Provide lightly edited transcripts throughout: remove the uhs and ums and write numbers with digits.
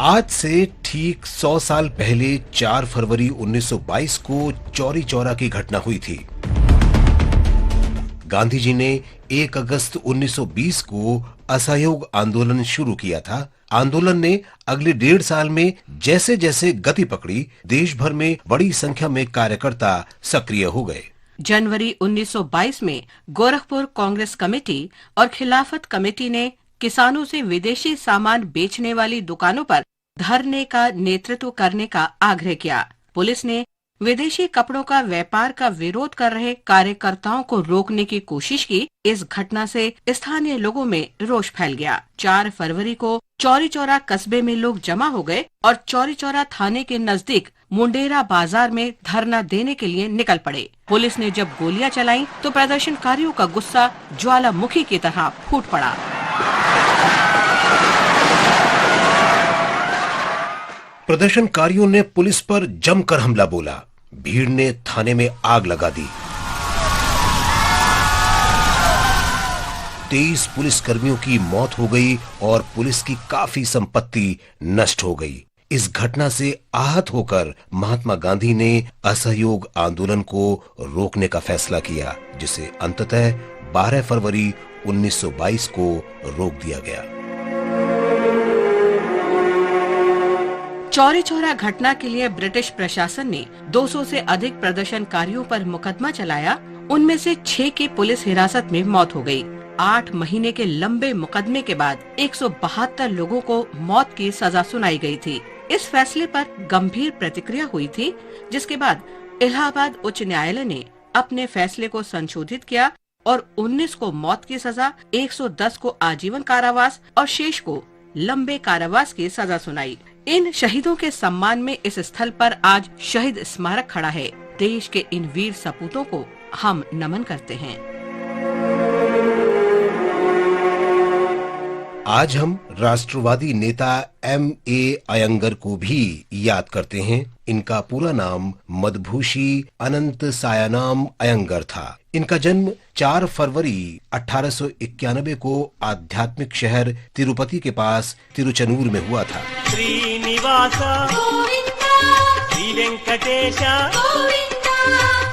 आज से ठीक 100 साल पहले 4 फरवरी 1922 को चौरी चौरा की घटना हुई थी। गांधी जी ने 1 अगस्त 1920 को असहयोग आंदोलन शुरू किया था। आंदोलन ने अगले 1.5 साल में जैसे जैसे गति पकड़ी, देश भर में बड़ी संख्या में कार्यकर्ता सक्रिय हो गए। जनवरी 1922 में गोरखपुर कांग्रेस कमेटी और खिलाफत कमेटी ने किसानों से विदेशी सामान बेचने वाली दुकानों पर धरने का नेतृत्व करने का आग्रह किया। पुलिस ने विदेशी कपड़ों का व्यापार का विरोध कर रहे कार्यकर्ताओं को रोकने की कोशिश की। इस घटना से स्थानीय लोगों में रोष फैल गया। 4 फरवरी को चौरी चौरा कस्बे में लोग जमा हो गए और चौरी चौरा थाने के नजदीक मुंडेरा बाजार में धरना देने के लिए निकल पड़े। पुलिस ने जब गोलियां चलाईं तो प्रदर्शनकारियों का गुस्सा ज्वालामुखी की तरह फूट पड़ा। प्रदर्शनकारियों ने पुलिस पर जमकर हमला बोला। भीड़ ने थाने में आग लगा दी। 23 पुलिसकर्मियों की मौत हो गई और पुलिस की काफी संपत्ति नष्ट हो गई। इस घटना से आहत होकर महात्मा गांधी ने असहयोग आंदोलन को रोकने का फैसला किया, जिसे अंततः 12 फरवरी 1922 को रोक दिया गया। चौरी चौरा घटना के लिए ब्रिटिश प्रशासन ने 200 से अधिक प्रदर्शनकारियों पर मुकदमा चलाया। उनमें से 6 की पुलिस हिरासत में मौत हो गई। 8 महीने के लंबे मुकदमे के बाद 172 लोगों को मौत की सजा सुनाई गई थी। इस फैसले पर गंभीर प्रतिक्रिया हुई थी, जिसके बाद इलाहाबाद उच्च न्यायालय ने अपने फैसले को संशोधित किया और 19 को मौत की सजा, 110 को आजीवन कारावास और शेष को लंबे कारावास की सजा सुनाई। इन शहीदों के सम्मान में इस स्थल पर आज शहीद स्मारक खड़ा है। देश के इन वीर सपूतों को हम नमन करते हैं। आज हम राष्ट्रवादी नेता M.A. अयंगर को भी याद करते हैं। इनका पूरा नाम मदभूषी अनंत सायानाम अयंगर था। इनका जन्म 4 फरवरी 1891 को आध्यात्मिक शहर तिरुपति के पास तिरुचनूर में हुआ था। श्रीनिवास श्री वेंकटेश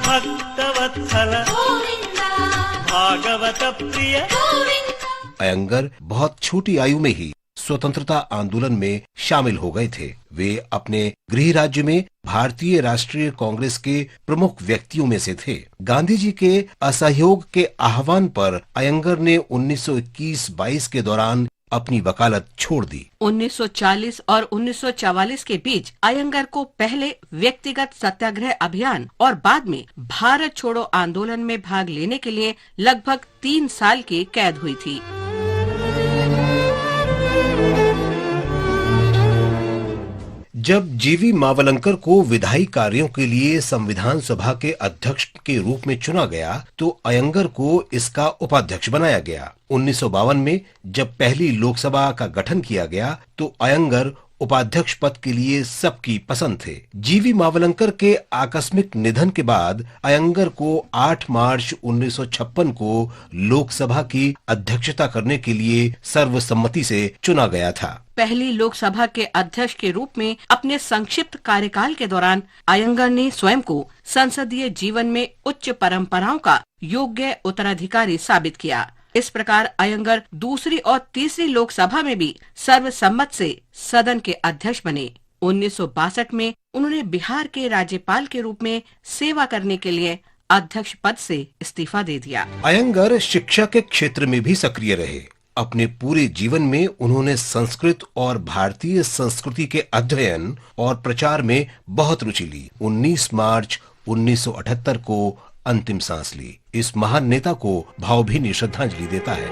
भक्तवत्सल भागवत प्रिय। अयंगर बहुत छोटी आयु में ही स्वतंत्रता आंदोलन में शामिल हो गए थे। वे अपने गृह राज्य में भारतीय राष्ट्रीय कांग्रेस के प्रमुख व्यक्तियों में से थे। गांधी जी के असहयोग के आह्वान पर अयंगर ने 1921-22 के दौरान अपनी वकालत छोड़ दी। 1940 और 1944 के बीच अयंगर को पहले व्यक्तिगत सत्याग्रह अभियान और बाद में भारत छोड़ो आंदोलन में भाग लेने के लिए लगभग 3 साल की कैद हुई थी। जब जीवी मावलंकर को विधायी कार्यों के लिए संविधान सभा के अध्यक्ष के रूप में चुना गया तो अयंगर को इसका उपाध्यक्ष बनाया गया। 1952 में जब पहली लोकसभा का गठन किया गया तो अयंगर उपाध्यक्ष पद के लिए सबकी पसंद थे। जीवी मावलंकर के आकस्मिक निधन के बाद अयंगर को 8 मार्च 1956 को लोकसभा की अध्यक्षता करने के लिए सर्वसम्मति से चुना गया था। पहली लोकसभा के अध्यक्ष के रूप में अपने संक्षिप्त कार्यकाल के दौरान अयंगर ने स्वयं को संसदीय जीवन में उच्च परंपराओं का योग्य उत्तराधिकारी साबित किया। इस प्रकार अयंगर दूसरी और तीसरी लोकसभा में भी सर्वसम्मत से सदन के अध्यक्ष बने। 1962 में उन्होंने बिहार के राज्यपाल के रूप में सेवा करने के लिए अध्यक्ष पद से इस्तीफा दे दिया। अयंगर शिक्षा के क्षेत्र में भी सक्रिय रहे। अपने पूरे जीवन में उन्होंने संस्कृत और भारतीय संस्कृति के अध्ययन और प्रचार में बहुत रुचि ली। 19 मार्च 1978 को अंतिम सांस ली। इस महान नेता को भावभीनी श्रद्धांजलि देता है।